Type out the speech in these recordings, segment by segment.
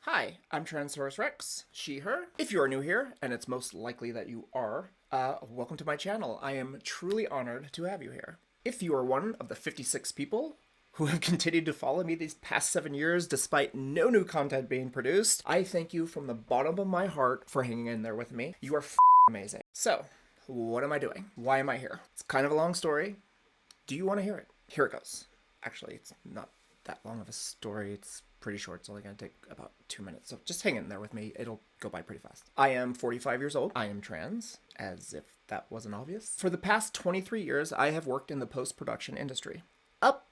Hi, I'm Transaurus Rex, she, her. If you are new here, and it's most likely that you are, welcome to my channel. I am truly honored to have you here. If you are one of the 56 people who have continued to follow me these past 7 years despite no new content being produced, I thank you from the bottom of my heart for hanging in there with me. You are amazing. So, what am I doing? Why am I here? It's kind of a long story. Do you want to hear it? Here it goes. Actually, it's not that long of a story. It's pretty short. It's only going to take about 2 minutes. So just hang in there with me. It'll go by pretty fast. I am 45 years old. I am trans, as if that wasn't obvious. For the past 23 years, I have worked in the post-production industry. Up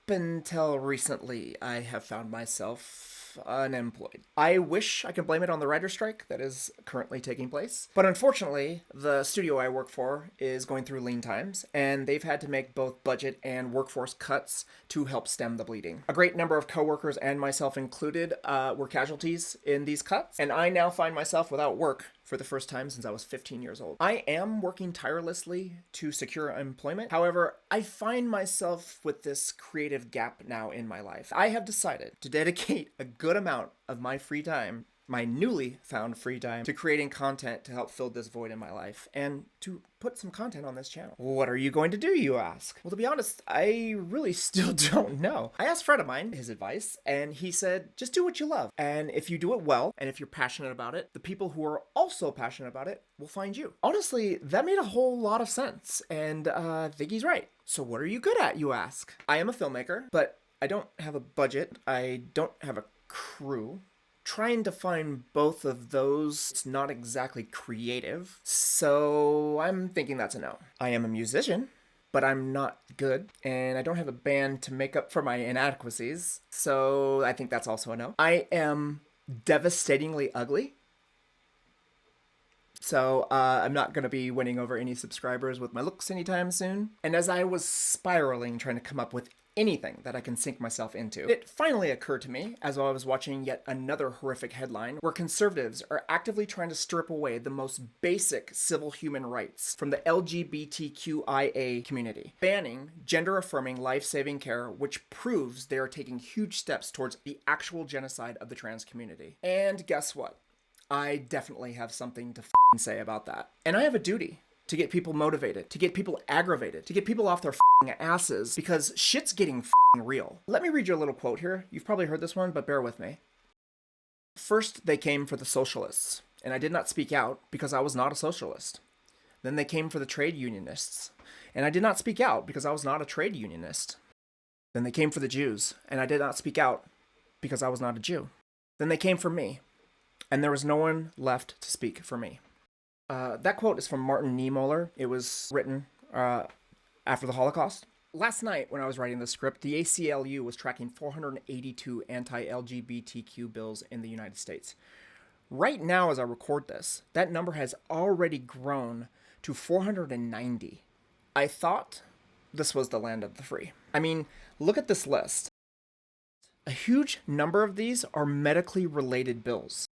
until recently, I have found myself unemployed. I wish I could blame it on the writer's strike that is currently taking place, but unfortunately, the studio I work for is going through lean times, and they've had to make both budget and workforce cuts to help stem the bleeding. A great number of coworkers, and myself included, were casualties in these cuts, and I now find myself without work for the first time since I was 15 years old. I am working tirelessly to secure employment. However, I find myself with this creative gap now in my life. I have decided to dedicate a good amount of my free time, my newly found free time, to creating content to help fill this void in my life and to put some content on this channel. What are you going to do, you ask? Well, to be honest, I really still don't know. I asked a friend of mine his advice, and he said, just do what you love. And if you do it well, and if you're passionate about it, the people who are also passionate about it will find you. Honestly, that made a whole lot of sense, and I think he's right. So what are you good at, you ask? I am a filmmaker, but I don't have a budget. I don't have a crew. Trying to find both of those, it's not exactly creative, so I'm thinking that's a no. I am a musician, but I'm not good, and I don't have a band to make up for my inadequacies, so I think that's also a no. I am devastatingly ugly, so I'm not going to be winning over any subscribers with my looks anytime soon. And as I was spiraling trying to come up with anything that I can sink myself into, it finally occurred to me as I was watching yet another horrific headline where conservatives are actively trying to strip away the most basic civil human rights from the LGBTQIA community, banning gender-affirming life-saving care, which proves they are taking huge steps towards the actual genocide of the trans community. And guess what? I definitely have something to say about that. And I have a duty to get people motivated, to get people aggravated, to get people off their asses, because shit's getting real. Let me read you a little quote here. You've probably heard this one, but bear with me. First, they came for the socialists, and I did not speak out because I was not a socialist. Then they came for the trade unionists, and I did not speak out because I was not a trade unionist. Then they came for the Jews, and I did not speak out because I was not a Jew. Then they came for me, and there was no one left to speak for me. That quote is from Martin Niemöller. It was written after the Holocaust. Last night, when I was writing the script, the ACLU was tracking 482 anti-LGBTQ bills in the United States. Right now, as I record this, that number has already grown to 490. I thought this was the land of the free. I mean, look at this list. A huge number of these are medically related bills.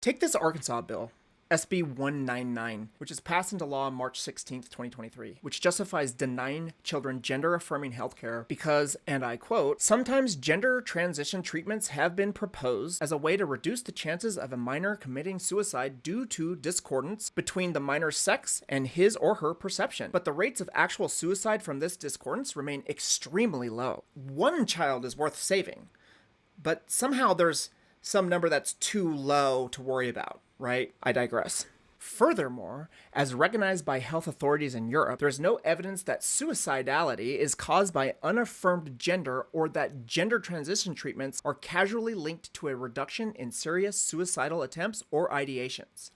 Take this Arkansas bill, SB 199, which is passed into law on March 16th, 2023, which justifies denying children gender-affirming healthcare because, and I quote, sometimes gender transition treatments have been proposed as a way to reduce the chances of a minor committing suicide due to discordance between the minor's sex and his or her perception. But the rates of actual suicide from this discordance remain extremely low. One child is worth saving, but somehow there's some number that's too low to worry about, right? I digress. Furthermore, as recognized by health authorities in Europe, there is no evidence that suicidality is caused by unaffirmed gender or that gender transition treatments are causally linked to a reduction in serious suicidal attempts or ideations.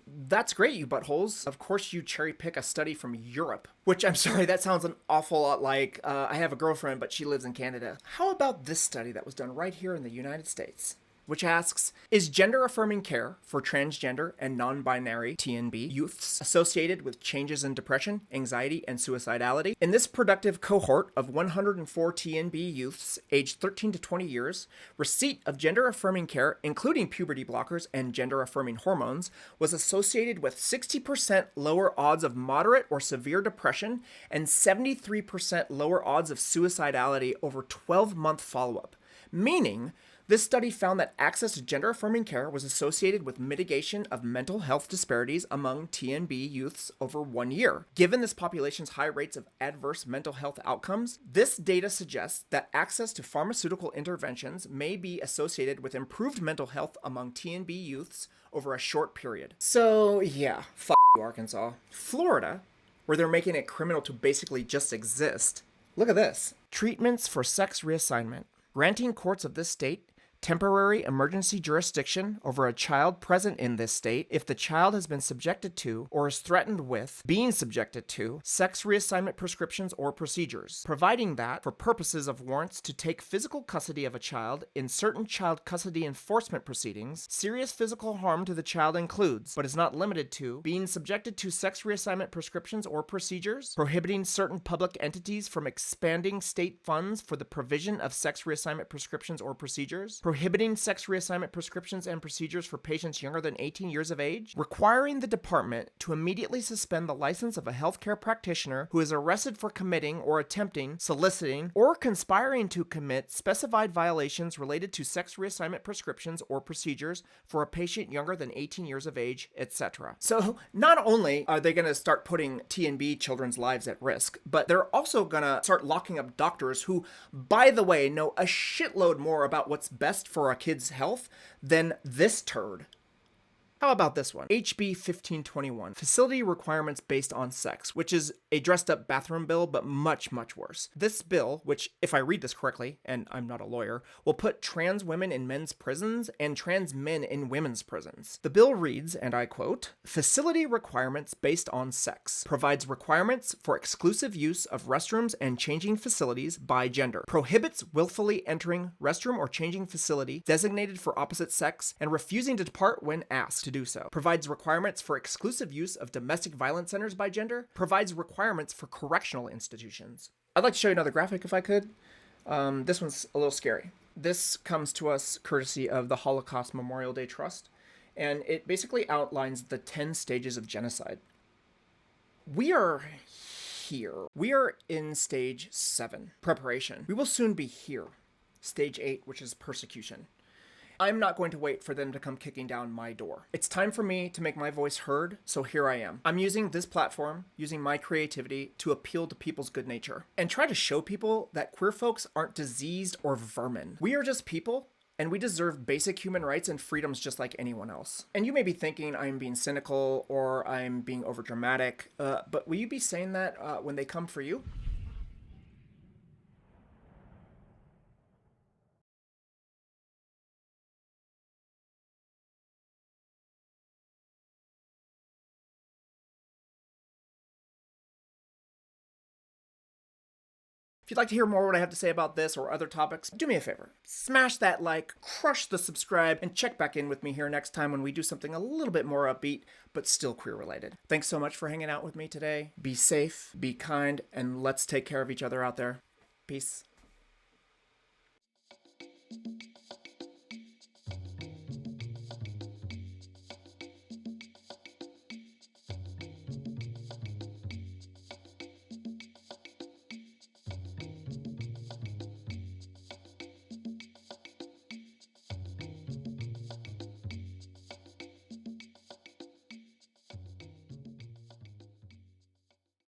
That's great, you buttholes. Of course you cherry pick a study from Europe, which I'm sorry, that sounds an awful lot like, I have a girlfriend, but she lives in Canada. How about this study that was done right here in the United States? Which asks, is gender-affirming care for transgender and non-binary TNB youths associated with changes in depression, anxiety, and suicidality? In this productive cohort of 104 TNB youths aged 13 to 20 years, receipt of gender-affirming care, including puberty blockers and gender-affirming hormones, was associated with 60% lower odds of moderate or severe depression and 73% lower odds of suicidality over 12-month follow-up. meaning this study found that access to gender-affirming care was associated with mitigation of mental health disparities among TNB youths over 1 year. Given this population's high rates of adverse mental health outcomes, this data suggests that access to pharmaceutical interventions may be associated with improved mental health among TNB youths over a short period. So yeah, f*** you, Arkansas. Florida, where they're making it criminal to basically just exist. Look at this. Treatments for sex reassignment. Granting courts of this state temporary emergency jurisdiction over a child present in this state if the child has been subjected to or is threatened with being subjected to sex reassignment prescriptions or procedures, providing that, for purposes of warrants to take physical custody of a child in certain child custody enforcement proceedings, serious physical harm to the child includes, but is not limited to, being subjected to sex reassignment prescriptions or procedures, prohibiting certain public entities from expanding state funds for the provision of sex reassignment prescriptions or procedures, prohibiting sex reassignment prescriptions and procedures for patients younger than 18 years of age, requiring the department to immediately suspend the license of a healthcare practitioner who is arrested for committing or attempting, soliciting, or conspiring to commit specified violations related to sex reassignment prescriptions or procedures for a patient younger than 18 years of age, etc. So not only are they going to start putting TNB children's lives at risk, but they're also going to start locking up doctors who, by the way, know a shitload more about what's best for a kid's health than this turd. How about this one? HB 1521, facility requirements based on sex, which is a dressed up bathroom bill, but much, much worse. This bill, which, if I read this correctly, and I'm not a lawyer, will put trans women in men's prisons and trans men in women's prisons. The bill reads, and I quote, facility requirements based on sex, provides requirements for exclusive use of restrooms and changing facilities by gender, prohibits willfully entering restroom or changing facility designated for opposite sex and refusing to depart when asked to do so, provides requirements for exclusive use of domestic violence centers by gender, provides requirements for correctional institutions. I'd like to show you another graphic if I could. This one's a little scary. This comes to us courtesy of the Holocaust Memorial Day Trust, and it basically outlines the 10 stages of genocide. We are here. We are in stage 7, preparation. We will soon be here. Stage 8, which is persecution. I'm not going to wait for them to come kicking down my door. It's time for me to make my voice heard, so here I am. I'm using this platform, using my creativity to appeal to people's good nature and try to show people that queer folks aren't diseased or vermin. We are just people, and we deserve basic human rights and freedoms just like anyone else. And you may be thinking I'm being cynical or I'm being overdramatic, but will you be saying that when they come for you? If you'd like to hear more what I have to say about this or other topics, do me a favor. Smash that like, crush the subscribe, and check back in with me here next time when we do something a little bit more upbeat, but still queer related. Thanks so much for hanging out with me today. Be safe, be kind, and let's take care of each other out there. Peace.